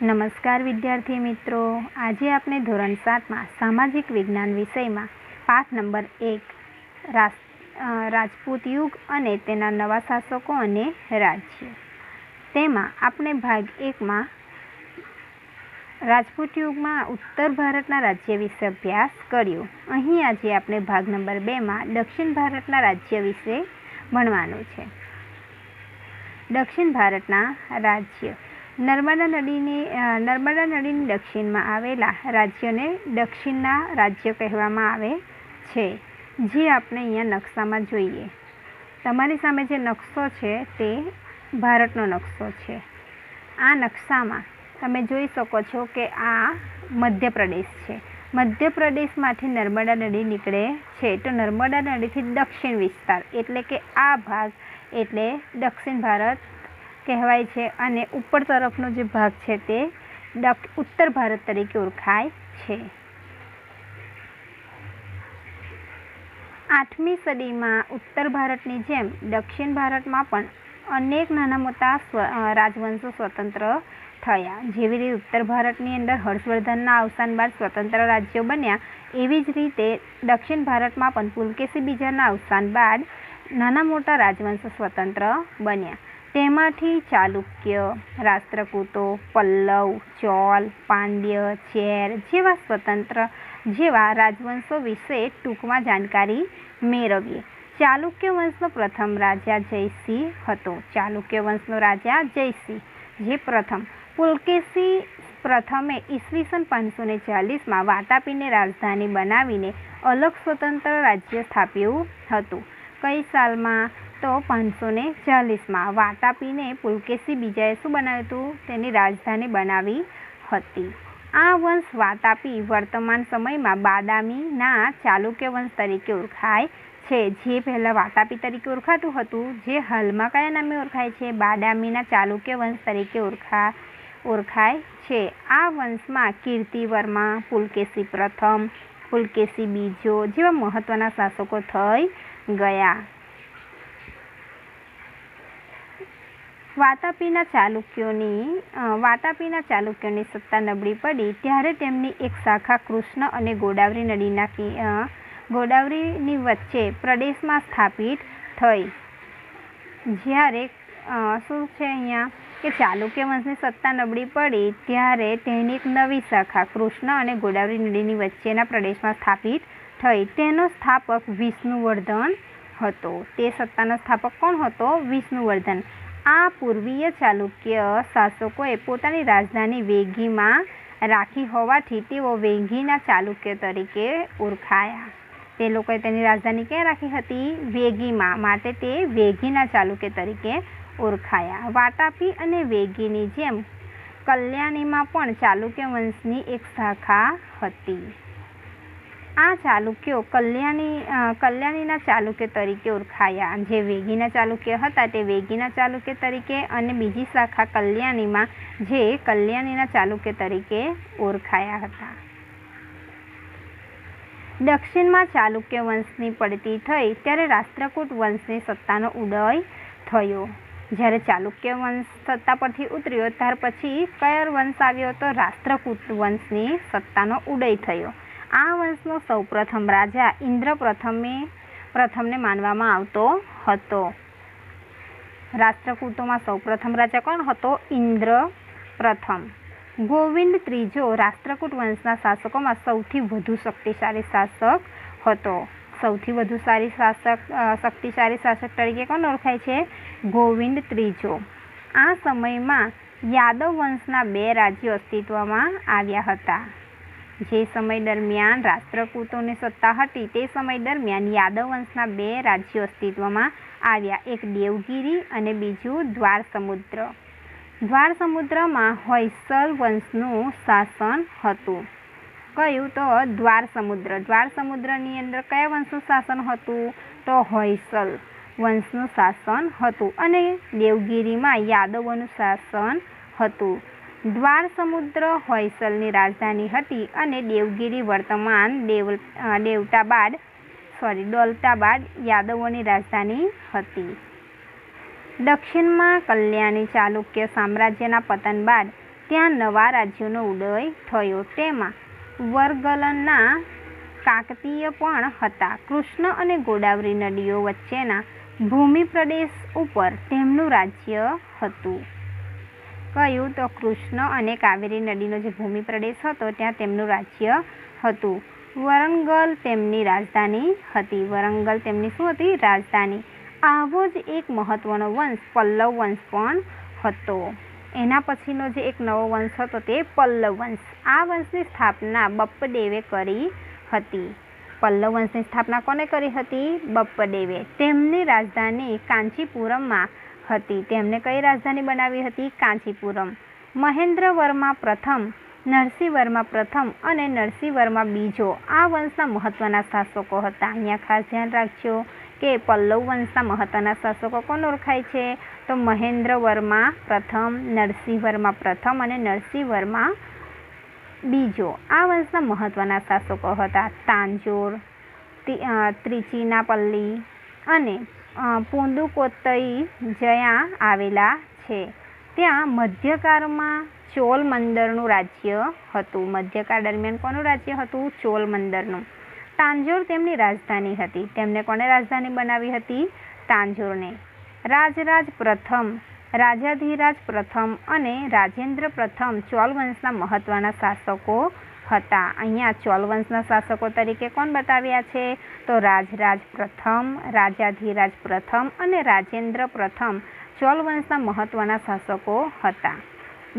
નમસ્કાર વિદ્યાર્થી મિત્રો, આજે આપણે ધોરણ 7માં સામાજિક વિજ્ઞાન વિષયમાં પાઠ નંબર 1 રાજપૂત યુગ અને તેના નવા શાસકો અને રાજ્ય, તેમાં આપણે ભાગ 1માં રાજપૂત યુગમાં ઉત્તર ભારતના રાજ્ય વિશે અભ્યાસ કર્યો. અહીં આજે આપણે ભાગ નંબર 2માં દક્ષિણ ભારતના રાજ્ય વિશે ભણવાનું છે. દક્ષિણ ભારતના રાજ્ય. નર્મદા નદીની દક્ષિણમાં આવેલા રાજ્યોને દક્ષિણના રાજ્ય કહેવામાં આવે છે, જે આપણે અહીંયા નકશામાં જોઈએ. તમારી સામે જે નકશો છે તે ભારતનો નકશો છે. આ નકશામાં તમે જોઈ શકો છો કે આ મધ્યપ્રદેશ છે. મધ્યપ્રદેશમાંથી નર્મદા નદી નીકળે છે, તો નર્મદા નદીથી દક્ષિણ વિસ્તાર એટલે કે આ ભાગ એટલે દક્ષિણ ભારત કહેવાય છે, અને ઉપર તરફનો જે ભાગ છે તે ઉત્તર ભારત તરીકે ઓળખાય છે. 8મી સદીમાં ઉત્તર ભારતની જેમ દક્ષિણ ભારતમાં પણ અનેક નાના મોટા રાજવંશો સ્વતંત્ર થયા. જેવી રીતે ઉત્તર ભારતની અંદર હર્ષવર્ધનના અવસાન બાદ સ્વતંત્ર રાજ્યો બન્યા, એવી જ રીતે દક્ષિણ ભારતમાં પણ પુલકેશી બીજાના અવસાન બાદ નાના મોટા રાજવંશો સ્વતંત્ર બન્યા. તેમાંથી ચાલુક્ય, રાષ્ટ્રકૂતો, પલ્લવ, ચોલ, પાંડ્ય, ચેર જેવા રાજવંશો વિશે ટૂંકમાં જાણકારી મેળવીએ. ચાલુક્ય વંશનો પ્રથમ રાજા જયસિંહ હતો. ચાલુક્ય વંશનો રાજા જયસિંહ જે પ્રથમ પુલકેશી પ્રથમે ઈસવીસન 540માં વાતાપીને રાજધાની બનાવીને અલગ સ્વતંત્ર રાજ્ય સ્થાપ્યું હતું. કઈ સાલમાં? તો 540માં વાતાપીને પુલકેશી બીજાએ શું બનાવ્યું હતું? તેની રાજધાની બનાવી હતી. આ વંશ વાતાપી વર્તમાન સમયમાં બાદામીના ચાલુક્ય વંશ તરીકે ઓળખાય છે. જે પહેલાં વાતાપી તરીકે ઓળખાતું હતું, જે હાલમાં કયા નામે ઓળખાય છે? બાદામીના ચાલુક્ય વંશ તરીકે ઓળખાય છે. આ વંશમાં કીર્તિવર્મા, પુલકેશી પ્રથમ, પુલકેશી બીજો જેવા મહત્વના શાસકો થઈ ગયા. વાતાપીના ચાલુક્યોની સત્તા નબળી પડી ત્યારે તેમની એક શાખા કૃષ્ણ અને ગોદાવરીની વચ્ચે પ્રદેશમાં સ્થાપિત થઈ. જ્યારે શું છે અહીંયા કે ચાલુક્ય વંશની સત્તા નબળી પડી ત્યારે તેની એક નવી શાખા કૃષ્ણ અને ગોદાવરી નદીની વચ્ચેના પ્રદેશમાં સ્થાપિત થઈ. તેનો સ્થાપક વિષ્ણુવર્ધન હતો. તે સત્તાનો સ્થાપક કોણ હતો? વિષ્ણુવર્ધન. આ પૂર્વીય ચાલુક્ય શાસકોએ પોતાની રાજધાની વેગીમાં રાખી હોવાથી તેઓ વેગીના ચાલુક્ય તરીકે ઓળખાયા. તે લોકોએ તેની રાજધાની ક્યાં રાખી હતી? વેગીમાં, માટે તે વેગીના ચાલુક્ય તરીકે ઓળખાયા. વાતાપી અને વેગીની જેમ કલ્યાણીમાં પણ ચાલુક્ય વંશની એક શાખા હતી. આ ચાલુક્યો કલ્યાણીના ચાલુક્ય તરીકે ઓળખાયા. જે વેગીના ચાલુક્ય હતા તે વેગીના ચાલુક્ય તરીકે, અને બીજી શાખા કલ્યાણીમાં જે કલ્યાણીના ચાલુક્ય તરીકે ઓળખાયા હતા. દક્ષિણમાં ચાલુક્ય વંશની પડતી થઈ ત્યારે રાષ્ટ્રકૂટ વંશની સત્તાનો ઉદય થયો. જ્યારે ચાલુક્ય વંશ સત્તા પરથી ઉતર્યો ત્યાર પછી કયો વંશ આવ્યો? તો રાષ્ટ્રકૂટ વંશની સત્તાનો ઉદય થયો. આ વંશનો સૌપ્રથમ રાજા ઇન્દ્ર પ્રથમને માનવામાં આવતો હતો. રાષ્ટ્રકૂટોમાં સૌપ્રથમ રાજા કોણ હતો? ઇન્દ્ર પ્રથમ. ગોવિંદ ત્રીજો રાષ્ટ્રકૂટ વંશના શાસકોમાં સૌથી વધુ શક્તિશાળી શાસક હતો. સૌથી વધુ શક્તિશાળી શાસક તરીકે કોણ ઓળખાય છે? ગોવિંદ ત્રીજો. આ સમયમાં યાદવ વંશના 2 રાજ્યો અસ્તિત્વમાં આવ્યા હતા. જે સમય દરમિયાન રાષ્ટ્રકૂટોની સત્તા હતી તે સમય દરમિયાન યાદવ વંશના 2 રાજ્યો અસ્તિત્વમાં આવ્યા. એક દેવગિરી અને બીજું દ્વારસમુદ્ર. દ્વારસમુદ્રમાં હોયસલ વંશનું શાસન હતું. કયું? તો દ્વારસમુદ્ર. દ્વારસમુદ્રની અંદર કયા વંશનું શાસન હતું? તો હોયસલ વંશનું શાસન હતું. અને દેવગિરીમાં યાદવોનું શાસન હતું. દ્વારસમુદ્ર હોયસલની રાજધાની હતી અને દેવગિરી વર્તમાન દૌલતાબાદ યાદવોની રાજધાની હતી. દક્ષિણમાં કલ્યાણી ચાલુક્ય સામ્રાજ્યના પતન બાદ ત્યાં નવા રાજ્યોનો ઉદય થયો. તેમાં વરગલના કાકતીય પણ હતા. કૃષ્ણ અને ગોદાવરી નદીઓ વચ્ચેના ભૂમિ પ્રદેશ ઉપર તેમનું રાજ્ય હતું. કયું? તો કૃષ્ણ અને કાવેરી નદીનો જે ભૂમિ પ્રદેશ હતો ત્યાં તેમનું રાજ્ય હતું. વરંગલ તેમની રાજધાની હતી. વરંગલ તેમની શું હતી? રાજધાની. આવો જ એક મહત્વનો વંશ પલ્લવ વંશ પણ હતો. એના પછીનો જે એક નવો વંશ હતો તે પલ્લવ વંશ. આ વંશની સ્થાપના બપ્પદેવે કરી હતી. પલ્લવ વંશની સ્થાપના કોને કરી હતી? બપ્પદેવે. તેમની રાજધાની કાંચીપુરમમાં હતી. તેમને કઈ રાજધાની બનાવી હતી? કાંચીપુરમ. મહેન્દ્રવર્મા પ્રથમ, નરસિંહવર્મા પ્રથમ અને નરસિંહવર્મા બીજો આ વંશના મહત્વના શાસકો હતા. અહીંયા ખાસ ધ્યાન રાખજો કે પલ્લવ વંશના મહત્વના શાસકો કોણ ઓળખાય છે? તો મહેન્દ્રવર્મા પ્રથમ, નરસિંહવર્મા પ્રથમ અને નરસિંહવર્મા બીજો આ વંશના મહત્વના શાસકો હતા. તાંજોર, ત્રિચિનાપલ્લી અને પુદુકોત્તઈ જ્યાં આવેલા છે. ત્યાં મધ્યકાળમાં ચોલ મંદરનું રાજ્ય હતું. મધ્યકાળ દરમિયાન કોનું રાજ્ય હતું? ચોલ મંદરનું. તાંજોર તેમની રાજધાની હતી. તેમને કોને રાજધાની બનાવી હતી? તાંજોરને. રાજરાજ પ્રથમ, રાજાધિરાજ પ્રથમ અને રાજેન્દ્ર પ્રથમ ચોલ વંશના મહત્વના શાસકો હતા. અહીંયા ચોલ વંશના શાસકો તરીકે કોણ બતાવ્યા છે? તો રાજરાજ પ્રથમ, રાજાધિરાજ પ્રથમ અને રાજેન્દ્ર પ્રથમ ચોલ વંશના મહત્વના શાસકો હતા.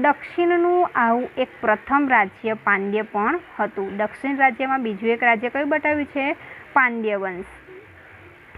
દક્ષિણનું આવું એક પ્રથમ રાજ્ય પાંડ્ય પણ હતું. દક્ષિણ રાજ્યમાં બીજું એક રાજ્ય કયું બતાવ્યું છે? પાંડ્ય વંશ.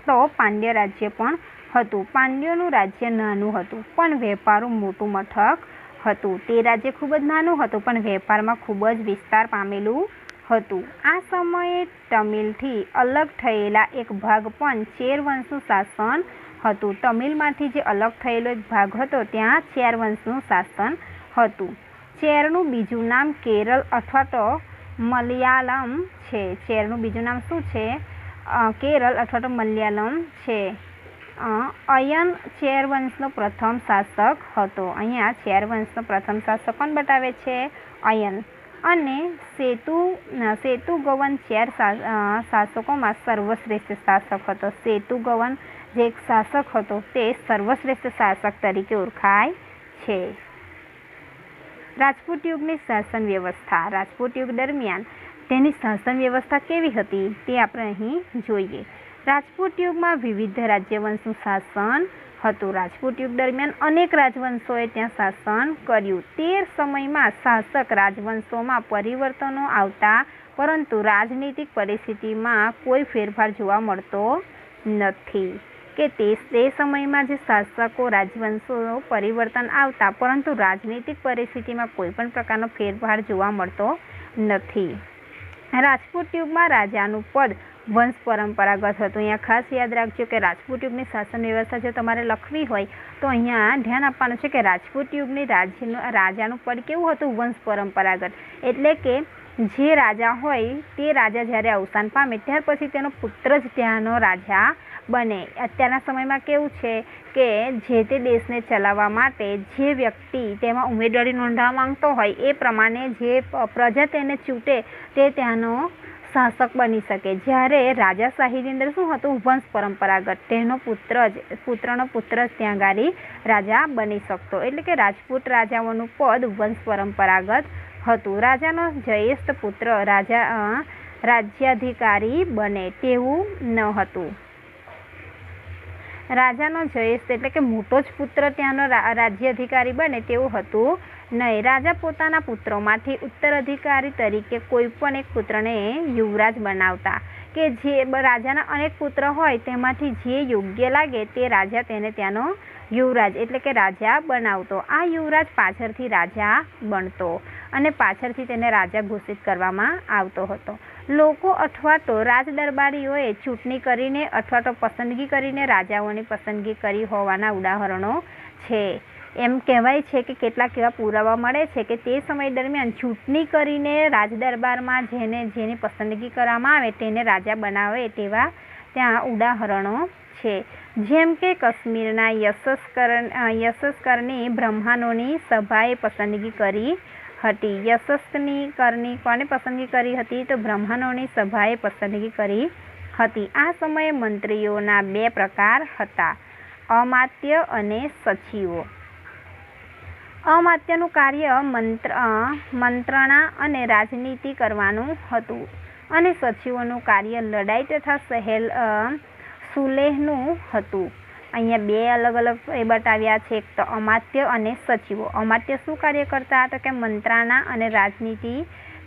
તો પાંડ્ય રાજ્ય પણ હતું. પાંડ્યોનું રાજ્ય નાનું હતું પણ વેપારનું મોટું મથક હતું. તે રાજ્ય ખૂબ જ નાનું હતું પણ વેપારમાં ખૂબ જ વિસ્તાર પામેલું હતું. આ સમયે તમિલથી અલગ થયેલા એક ભાગ પણ ચેર વંશનું શાસન હતું. તમિલમાંથી જે અલગ થયેલો એક ભાગ હતો ત્યાં ચેર વંશનું શાસન હતું. ચેરનું બીજું નામ કેરળ અથવા તો મલયાલમ છે. ચેરનું બીજું નામ શું છે? કેરળ અથવા તો મલયાલમ છે. અયન ચેર વંશનો પ્રથમ શાસક હતો. અહીંયા ચેર વંશનો પ્રથમ શાસક કોણ બતાવે છે? અયન. અને સેતુગવન ચેર શાસકોમાં સર્વશ્રેષ્ઠ શાસક હતો. સેતુગવન જે એક શાસક હતો તે સર્વશ્રેષ્ઠ શાસક તરીકે ઓળખાય છે. રાજપૂત યુગની શાસન વ્યવસ્થા. રાજપૂત યુગ દરમિયાન તેની શાસન વ્યવસ્થા કેવી હતી તે આપણે અહીં જોઈએ. રાજપૂત યુગમાં વિવિધ રાજ્યવંશનું શાસન હતું. રાજપૂત યુગ દરમિયાન અનેક રાજવંશોએ ત્યાં શાસન કર્યું. તે સમયમાં શાસક રાજવંશોમાં પરિવર્તનો આવતા પરંતુ રાજનીતિક પરિસ્થિતિમાં કોઈ ફેરફાર જોવા મળતો નથી. કે તે સમયમાં જે શાસકો રાજવંશો પરિવર્તન આવતા પરંતુ રાજનીતિક પરિસ્થિતિમાં કોઈ પણ પ્રકારનો ફેરફાર જોવા મળતો નથી. રાજપૂત યુગમાં રાજાનું પદ વંશ પરંપરાગત હતું. અહીંયા ખાસ યાદ રાખજો કે રાજપૂત યુગની શાસન વ્યવસ્થા જો તમારે લખવી હોય તો અહીંયા ધ્યાન આપવાનું છે કે રાજપૂત યુગની રાજાનું પદ કેવું હતું? વંશ પરંપરાગત. એટલે કે જે રાજા હોય તે રાજા જ્યારે અવસાન પામે ત્યાર પછી તેનો પુત્ર જ ત્યાંનો રાજા બને. અત્યારના સમયમાં કેવું છે કે જે તે દેશને ચલાવવા માટે જે વ્યક્તિ તેમાં ઉમેદવારી નોંધાવવા માંગતો હોય એ પ્રમાણે જે પ્રજા તેને ચૂંટે તે ત્યાંનો શાસક બની શકે. જ્યારે રાજાશાહીની અંદર શું હતું? વંશ પરંપરાગત. તેનો પુત્રનો પુત્ર જ ત્યાં ગાડી રાજા બની શકતો. એટલે કે રાજપૂત રાજાઓનું પદ વંશ પરંપરાગત હતું. રાજાનો જ્યેષ્ઠ પુત્ર રાજ્યાધિકારી બને તેવું ન હતું. રાજાનો જ્યેષ્ઠ એટલે કે મોટો જ પુત્ર ત્યાંનો રાજ્યાધિકારી બને તેવું હતું નહીં. રાજા પોતાના પુત્રોમાંથી ઉત્તરાધિકારી તરીકે કોઈ પણ એક પુત્રને યુવરાજ બનાવતા. કે જે રાજાના અનેક પુત્ર હોય તેમાંથી જે યોગ્ય લાગે તે રાજા તેને ત્યાંનો યુવરાજ એટલે કે રાજા બનાવતો. આ યુવરાજ પાછળથી રાજા બનતો અને પાછળથી તેને રાજા ઘોષિત કરવામાં આવતો હતો. લોકો અથવા તો રાજ દરબારીઓએ ચૂંટણી કરીને અથવા તો પસંદગી કરીને રાજાઓની પસંદગી કરી હોવાના ઉદાહરણો છે. એમ કહેવાય છે કે કેટલાક એવા પુરાવા મળે છે કે તે સમય દરમિયાન ચૂંટણી કરીને રાજ દરબારમાં જેની પસંદગી કરવામાં આવે તેને રાજા બનાવે તેવા ત્યાં ઉદાહરણો છે. જેમ કે કાશ્મીરના યશસ્કરની બ્રાહ્મણોની સભાએ પસંદગી કરી હતી. યશસ્કરની કોને પસંદગી કરી હતી? તો બ્રાહ્મણોની સભાએ પસંદગી કરી હતી. આ સમયે મંત્રીઓના 2 પ્રકાર હતા, અમાત્ય અને સચિવો. અમાત્યનું કાર્ય મંત્રણા અને રાજનીતિ કરવાનું હતું અને સચિવોનું કાર્ય લડાઈ તથા સુલેહનું હતું. અહીંયા 2 અલગ અલગ એ બતાવ્યા છે, એક તો અમાત્ય અને સચિવો. અમાત્ય શું કાર્ય કરતા? તો કે મંત્રણા અને રાજનીતિ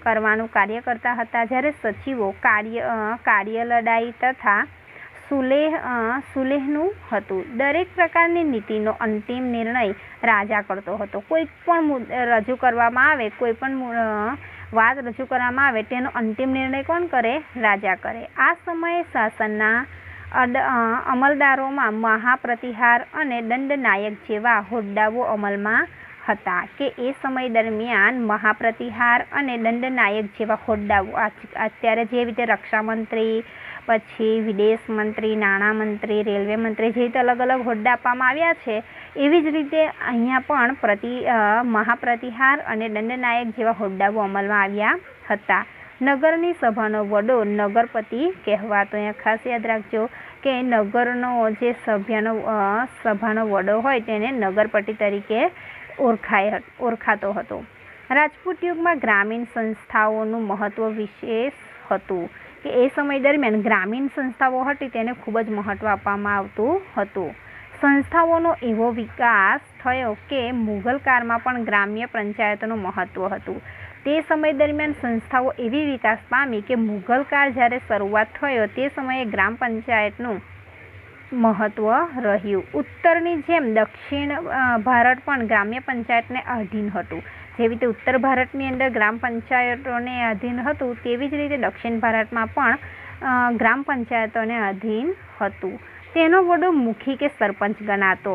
કરવાનું કાર્ય કરતા હતા, જ્યારે સચિવો કાર્ય લડાઈ તથા સુલેહનું હતું. દરેક પ્રકારની નીતિનો અંતિમ નિર્ણય રાજા કરતો હતો. કોઈ પણ રજૂ કરવામાં આવે, કોઈ પણ વાત રજૂ કરવામાં આવે તેનો અંતિમ નિર્ણય કોણ કરે? રાજા કરે. આ સમયે શાસનના અમલદારોમાં મહાપ્રતિહાર અને દંડનાયક જેવા હોદ્દાઓ અમલમાં હતા. કે એ સમય દરમિયાન મહાપ્રતિહાર અને દંડનાયક જેવા હોદ્દાઓ, અત્યારે જે રીતે રક્ષામંત્રી, પછી વિદેશ મંત્રી, નાણામંત્રી, રેલવે મંત્રી, જે રીતે અલગ અલગ હોદ્દા આપવામાં આવ્યા છે, એવી જ રીતે અહીંયા પણ મહાપ્રતિહાર અને દંડનાયક જેવા હોદ્દાઓ અમલમાં આવ્યા હતા. નગરની સભાનો વડો નગરપતિ કહેવાતો. અહીંયા ખાસ યાદ રાખજો કે નગરનો જે સભાનો વડો હોય તેને નગરપતિ તરીકે ઓળખાતો હતો. રાજપૂત યુગમાં ગ્રામીણ સંસ્થાઓનું મહત્વ વિશેષ હતું. કે એ સમય દરમિયાન ગ્રામીણ સંસ્થાઓ હતી તેને ખૂબ જ મહત્વ આપવામાં આવતું હતું. સંસ્થાઓનો એવો વિકાસ થયો કે મુઘલ કાળમાં પણ ગ્રામ્ય પંચાયતોનું મહત્વ હતું. તે સમય દરમિયાન સંસ્થાઓ એવી વિકાસ પામી કે મુઘલ કાળ જ્યારે શરૂઆત થયો તે સમયે ગ્રામ પંચાયતનું મહત્વ રહ્યું. ઉત્તરની જેમ દક્ષિણ ભારત પણ ગ્રામ્ય પંચાયતને આધીન હતું. જેવી રીતે ઉત્તર ભારતની અંદર ગ્રામ પંચાયતોને આધીન હતું, તેવી જ રીતે દક્ષિણ ભારતમાં પણ ગ્રામ પંચાયતોને આધીન હતું. તેનો વડો મુખી કે સરપંચ ગણાતો.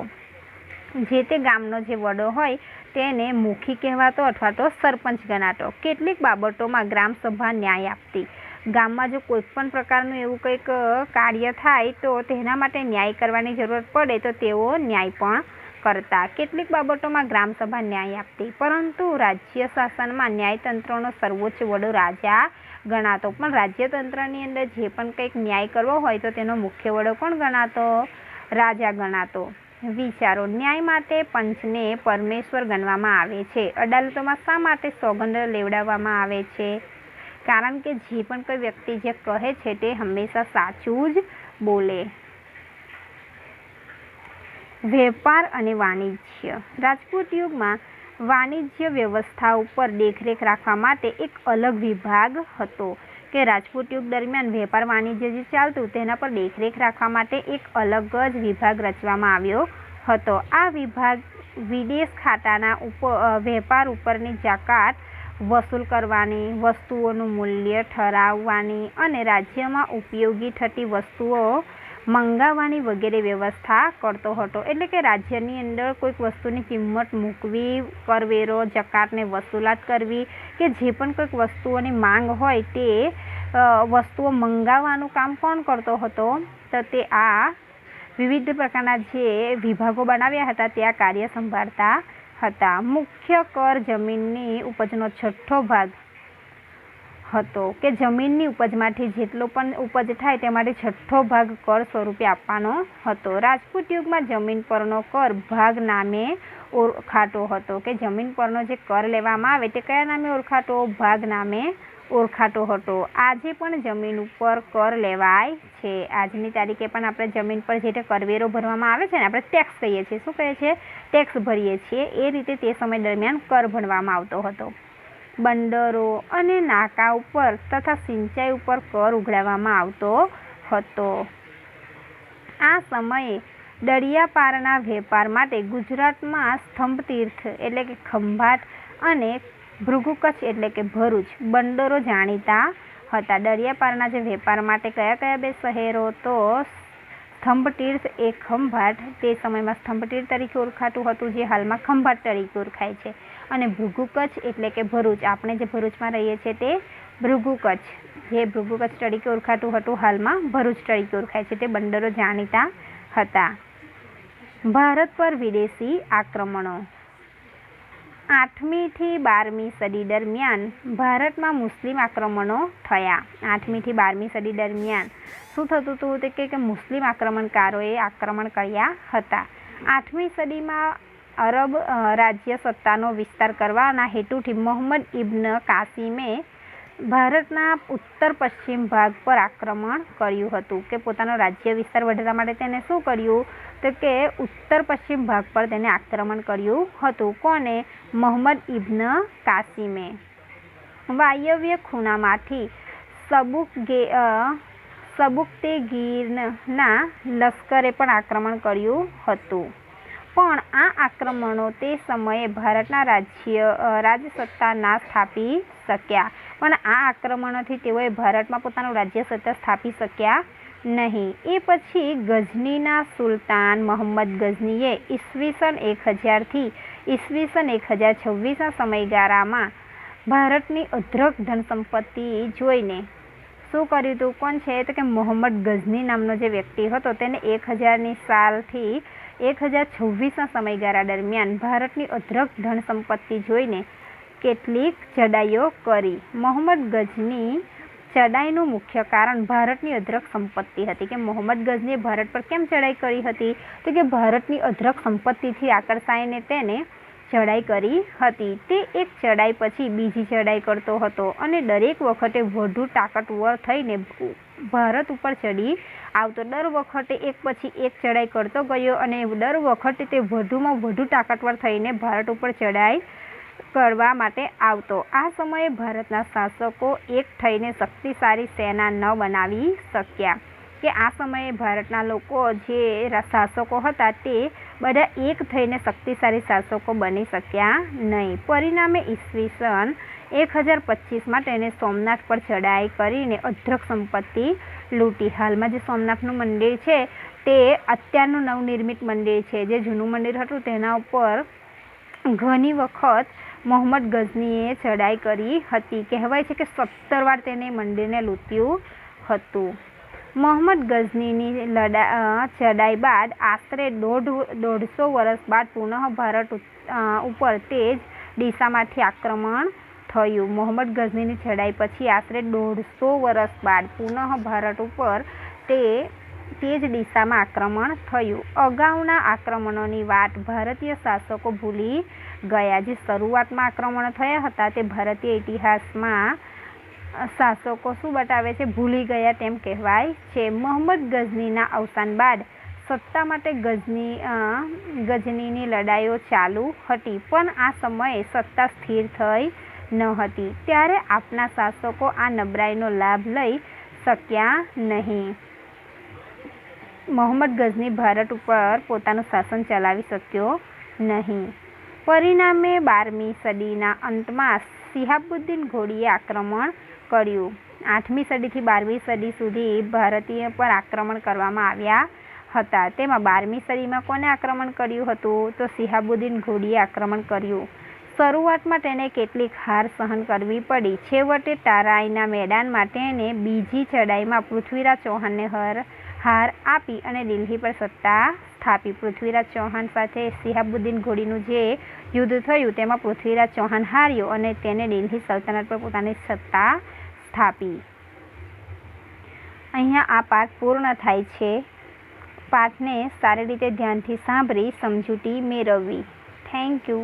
જે તે ગામનો જે વડો હોય તેને મુખી કહેવાતો અથવા તો સરપંચ ગણાતો. કેટલીક બાબતોમાં ગ્રામસભા ન્યાય આપતી. ગામમાં જો કોઈ પણ પ્રકારનું એવું કંઈક કાર્ય થાય તો તેના માટે ન્યાય કરવાની જરૂરત પડે તો તેઓ ન્યાય પણ કરતા. કેટલીક બાબતોમાં ગ્રામસભા ન્યાય આપતી, પરંતુ રાજ્ય શાસનમાં ન્યાયતંત્રનો સર્વોચ્ચ વડો રાજા ગણાતો. પણ રાજ્યતંત્રની અંદર જે પણ કંઈક ન્યાય કરવો હોય તો તેનો મુખ્ય વડો કોણ ગણાતો? રાજા ગણાતો. વિચારો. ન્યાય માટે પંચને પરમેશ્વર ગણવામાં આવે છે. અદાલતોમાં શા માટે સોગંદ લેવડાવવામાં આવે છે? કારણ કે જે પણ કોઈ વ્યક્તિ જે કહે છે તે હંમેશા સાચું જ બોલે. વેપાર અને વાણિજ્ય. રાજપૂત યુગમાં વાણિજ્ય વ્યવસ્થા ઉપર દેખરેખ રાખવા માટે એક અલગ વિભાગ હતો. કે રાજપૂત યુગ દરમિયાન વેપાર વાણિજ્ય જે ચાલતું તેના પર દેખરેખ રાખવા માટે એક અલગ જ વિભાગ રચવામાં આવ્યો હતો. આ વિભાગ વિદેશ ખાતાના વેપાર ઉપરની જકાત વસૂલ કરવાની, વસ્તુઓનું મૂલ્ય ઠરાવવાની અને રાજ્યમાં ઉપયોગી થતી વસ્તુઓ મંગાવવાની વગેરે વ્યવસ્થા કરતો હતો. એટલે કે રાજ્યની અંદર કોઈક વસ્તુની કિંમત મૂકવી, કરવેરો, જકાતને વસૂલાત કરવી, કે જે પણ કોઈક વસ્તુઓની માંગ હોય તે વસ્તુઓ મંગાવવાનું કામ કોણ કરતો હતો? તો તે આ વિવિધ પ્રકારના જે વિભાગો બનાવ્યા હતા તે આ કાર્ય સંભાળતા હતા. મુખ્ય કર જમીનની ઉપજનો 6થો ભાગ હતો. કે જમીનની ઉપજમાંથી જેટલો પણ ઉપજ થાય તેમાંથી 6થો ભાગ કર સ્વરૂપે આપવાનો હતો. રાજપૂત યુગમાં જમીન પરનો કર ભાગ નામે ઓળખાતો હતો. કે જમીન પરનો જે કર લેવામાં આવે તે કયા નામે ઓળખાતો? ભાગ નામે ઓળખાતો હતો. આજે પણ જમીન ઉપર કર લેવાય છે. આજની તારીખે પણ આપણે જમીન પર જે કરવેરો ભરવામાં આવે છે ને, આપણે ટેક્સ કહીએ છીએ. શું કહીએ છીએ? ટેક્સ ભરીએ છીએ. એ રીતે તે સમય દરમિયાન કર ભરવામાં આવતો હતો. બંદરો અને નાકા ઉપર તથા સિંચાઈ ઉપર કર ઉઘરાવવામાં આવતો હતો. આ સમયે દરિયાપારના વેપાર માટે ગુજરાતમાં સ્તંભતીર્થ એટલે કે ખંભાત અને ભૃગુકચ્છ એટલે કે ભરૂચ બંદરો જાણીતા હતા. દરિયાપારના જે વેપાર માટે કયા કયા 2 શહેરો? તો સ્તંભતીર્થ એ ખંભાત, તે સમયમાં સ્તંભતીર્થ તરીકે ઓળખાતું હતું, જે હાલમાં ખંભાત તરીકે ઓળખાય છે. અને ભૃગુકચ્છ એટલે કે ભરૂચ, આપણે જે ભરૂચમાં રહીએ છીએ તે ભૃગુકચ્છ, જે ભૃગુકચ્છ તરીકે ઓળખાતું હતું હાલમાં ભરૂચ તરીકે ઓળખાય છે. તે બંદરો જાણીતા હતા. ભારત પર વિદેશી આક્રમણો. 8મી થી 12મી સદી દરમિયાન ભારતમાં મુસ્લિમ આક્રમણો થયા. 8મી થી 12મી સદી દરમિયાન શું થતું હતું તે કે મુસ્લિમ આક્રમણકારોએ આક્રમણ કર્યા હતા. 8મી સદીમાં અરબ રાજ્ય સત્તાનો વિસ્તાર કરવાના હેતુથી મોહમ્મદ ઇબ્ન કાસિમે ભારતના ઉત્તર પશ્ચિમ ભાગ પર આક્રમણ કર્યું હતું કે પોતાનો રાજ્ય વિસ્તાર વધારવા માટે તેને શું કર્યું તો કે ઉત્તર પશ્ચિમ ભાગ પર તેને આક્રમણ કર્યું હતું. કોને? મોહમ્મદ ઇબ્ન કાસિમે. વાયવ્ય ખૂણામાંથી સબુક્તેગીરના લશ્કરે પણ આક્રમણ કર્યું હતું. પણ આ આક્રમણો તે સમયે ભારતના રાજસત્તા ના સ્થાપી શક્યા. પણ આ આક્રમણોથી તેઓએ ભારતમાં પોતાનું રાજ્ય સત્તા સ્થાપી શક્યા નહીં. એ પછી ગઝનીના સુલતાન મોહમ્મદ ગઝનીએ ઈસવીસન 1000થી ઈસવીસન 1026ના સમયગાળામાં ભારતની અઢળક ધન સંપત્તિ જોઈને શું કર્યું હતું? કોણ છે તો કે મોહમ્મદ ગઝની નામનો જે વ્યક્તિ હતો તેને 1000ની સાલથી 1026ના સમયગાળા દરમિયાન ભારતની અઢળક ધન સંપત્તિ જોઈને કેટલીક ચડાઈઓ કરી. મોહમ્મદ ગઝની ચડાઈનું મુખ્ય કારણ ભારતની અઢળક સંપત્તિ હતી કે મોહમ્મદ ગઝનીએ ભારત પર કેમ ચડાઈ કરી હતી તો કે ભારતની અઢળક સંપત્તિથી આકર્ષાઈને તેને ચડાઈ કરી હતી. તે એક ચડાઈ પછી બીજી ચડાઈ કરતો હતો અને દરેક વખતે વધુ તાકાતવર થઈને ભારત ઉપર ચડી આવતો. દર વખતે એક પછી એક ચડાઈ કરતો ગયો અને દર વખતે તે વધુમાં વધુ તાકાતવર થઈને ભારત ઉપર ચડાઈ કરવા માટે આવતો. આ સમયે ભારતના શાસકો એક થઈને શક્તિશાળી સેના ન બનાવી શક્યા કે આ સમયે ભારતના લોકો જે શાસકો હતા તે બધા એક થઈને શક્તિશાળી શાસકો બની શક્યા નહીં. પરિણામે ઈસવીસન 1025માં તેને સોમનાથ પર ચડાઈ કરીને અઢળક સંપત્તિ લૂંટી. હાલમાં જે સોમનાથનું મંદિર છે તે અત્યારનું નવનિર્મિત મંદિર છે. જે જૂનું મંદિર હતું તેના ઉપર ઘણી વખત મોહમ્મદ ગઝનીએ ચડાઈ કરી હતી. કહેવાય છે કે 17 વાર તેને મંદિરને લૂંટ્યું હતું. મોહમ્મદ ગઝનીની ચડાઈ બાદ આશરે 150 વર્ષ બાદ પુનઃ ભારત ઉપર તે જ દિશામાંથી આક્રમણ થયું. મોહમ્મદ ગઝનીની ચડાઈ પછી આશરે 150 વર્ષ બાદ પુનઃ ભારત ઉપર તે જ દિશામાં આક્રમણ થયું. અગાઉના આક્રમણોની વાત ભારતીય શાસકો ભૂલી ગયા. જે શરૂઆતમાં આક્રમણો થયા હતા તે ભારતીય ઇતિહાસમાં શાસકો શું બતાવે છે? ભૂલી ગયા તેમ કહેવાય છે. મોહમ્મદ ગઝનીના અવસાન બાદ સત્તા માટે ગઝનીની લડાઈઓ ચાલુ હતી પણ આ સમયે સત્તા સ્થિર થઈ ન હતી. ત્યારે આપના શાસકો આ નબળાઈનો લાભ લઈ શક્યા નહીં. મોહમ્મદ ગઝની ભારત ઉપર પોતાનું શાસન ચલાવી શક્યો નહીં. પરિણામે 12મી સદીના અંતમાં શિહાબુદ્દીન ઘોડીએ આક્રમણ કર્યું. 8મી સદીથી 12મી સદી સુધી ભારતીય પર આક્રમણ કરવામાં આવ્યા હતા. તેમાં 12મી સદીમાં કોને આક્રમણ કર્યું હતું તો શિહાબુદ્દીન ઘોડીએ આક્રમણ કર્યું. શરૂઆતમાં તેને કેટલીક હાર સહન કરવી પડી. છેવટે તારાઈના મેદાનમાં તેને બીજી ચડાઈમાં પૃથ્વીરાજ ચૌહાણને હાર આપી અને દિલ્હી પર સત્તા સ્થાપી. પૃથ્વીરાજ ચૌહાણ સાથે શિહાબુદ્દીન ઘોડીનું જે યુદ્ધ થયું તેમાં પૃથ્વીરાજ ચૌહાણ હાર્યો અને તેને દિલ્હી સલ્તનત પર પોતાની સત્તા સ્થાપી. અહીંયા આ પાઠ પૂર્ણ થાય છે. પાઠને સારી રીતે ધ્યાનથી સાંભળી સમજૂતી મેળવવી. Thank you.